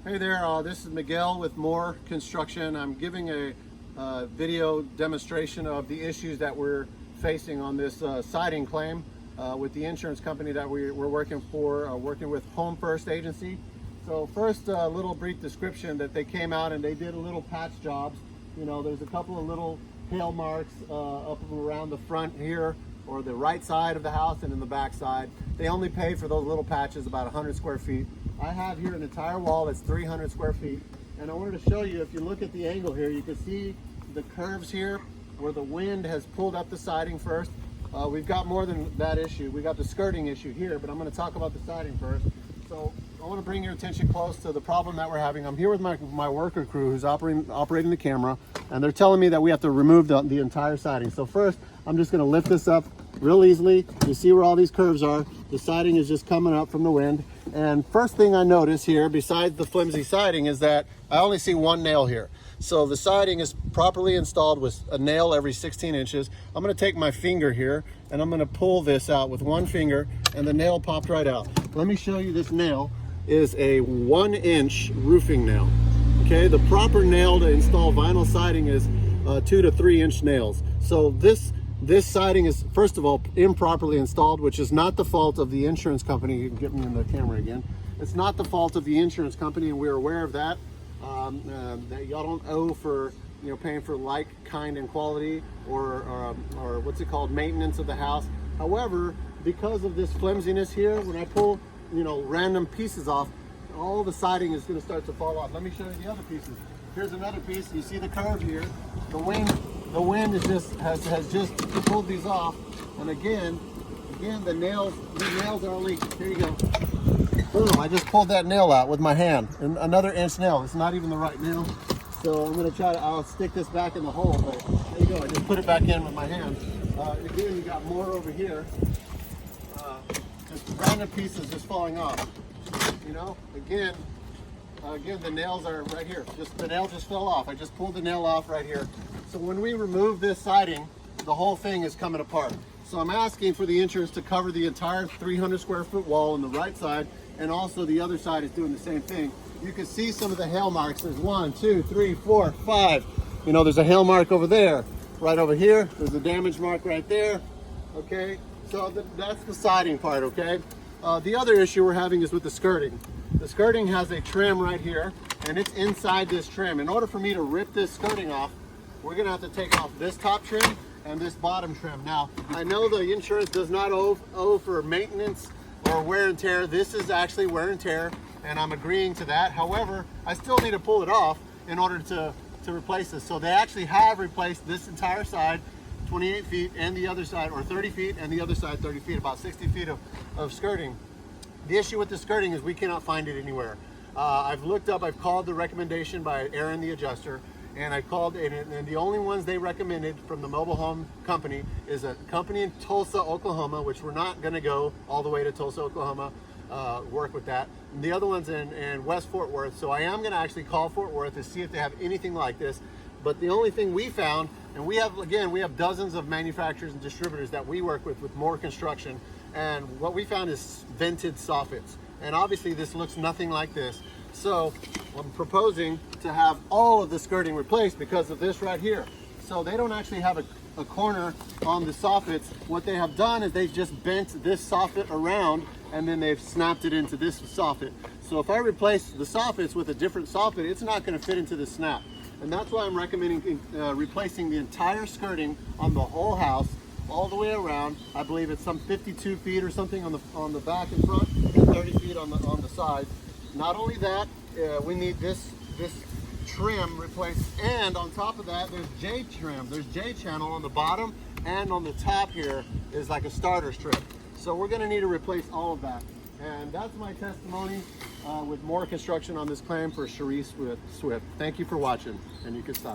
Hey there, this is Miguel with Moore Construction. I'm giving a video demonstration of the issues that we're facing on this siding claim with the insurance company that we're working for, working with Home First Agency. So first, a little brief description that they came out and they did a little patch jobs. You know, there's a couple of little hail marks up around the front here, or the right side of the house, and in the back side. They only pay for those little patches, about 100 square feet. I have here an entire wall that's 300 square feet, and I wanted to show you, if you look at the angle here, you can see the curves here where the wind has pulled up the siding first. We've got more than that issue. We got the skirting issue here, but I'm going to talk about the siding first. So I want to bring your attention close to the problem that we're having. I'm here with my worker crew who's operating the camera, and they're telling me that we have to remove the entire siding. So first, I'm just going to lift this up real easily. You see where all these curves are. The siding is just coming up from the wind. And first thing I notice here, besides the flimsy siding, is that I only see one nail here. So the siding is properly installed with a nail every 16 inches. I'm going to take my finger here and I'm going to pull this out with one finger, and the nail popped right out. Let me show you. This nail is a 1-inch roofing nail. Okay, the proper nail to install vinyl siding is 2 to 3 inch nails. So this siding is, first of all, improperly installed, which is not the fault of the insurance company. You can get me in the camera again. It's not the fault of the insurance company, and we're aware of that. That y'all don't owe for, you know, paying for like, kind, and quality, or what's it called, maintenance of the house. However, because of this flimsiness here, when I pull, you know, random pieces off, all the siding is going to start to fall off. Let me show you the other pieces. Here's another piece. You see the curve here. The wind has just pulled these off, and again the nails are only, here you go. Boom, I just pulled that nail out with my hand, and another inch nail. It's not even the right nail. So I'm going to I'll stick this back in the hole, but there you go. I just put it back in with my hand. Again, you got more over here. Just random pieces just falling off. You know, again, the nails are right here. The nail just fell off. I just pulled the nail off right here. So when we remove this siding, the whole thing is coming apart. So I'm asking for the insurance to cover the entire 300 square foot wall on the right side, and also the other side is doing the same thing. You can see some of the hail marks. There's 1, 2, 3, 4, 5. You know, there's a hail mark over there. Right over here, there's a damage mark right there. Okay, so that's the siding part, okay? The other issue we're having is with the skirting. The skirting has a trim right here, and it's inside this trim. In order for me to rip this skirting off, we're gonna have to take off this top trim and this bottom trim. Now, I know the insurance does not owe for maintenance or wear and tear. This is actually wear and tear, and I'm agreeing to that. However, I still need to pull it off in order to replace this. So they actually have replaced this entire side, 28 feet, and the other side, or 30 feet, and the other side 30 feet, about 60 feet of skirting. The issue with the skirting is we cannot find it anywhere. I've looked up, I've called the recommendation by Aaron the adjuster, and I called, and the only ones they recommended from the mobile home company is a company in Tulsa, Oklahoma, which we're not going to go all the way to Tulsa, Oklahoma, work with that. And the other one's in West Fort Worth. So I am going to actually call Fort Worth to see if they have anything like this. But the only thing we found, and we have dozens of manufacturers and distributors that we work with Moore Construction, and what we found is vented soffits. And obviously this looks nothing like this. So I'm proposing to have all of the skirting replaced because of this right here. So they don't actually have a corner on the soffits. What they have done is they've just bent this soffit around, and then they've snapped it into this soffit. So if I replace the soffits with a different soffit, it's not going to fit into the snap. And that's why I'm recommending replacing the entire skirting on the whole house, all the way around. I believe it's some 52 feet or something on the back and front, and 30 feet on the sides. Not only that, we need this trim replaced, and on top of that, there's J trim. There's J channel on the bottom, and on the top here is like a starter strip. So we're going to need to replace all of that. And that's my testimony with Moore Construction on this claim for Sharice Swift. Thank you for watching, and you can stop.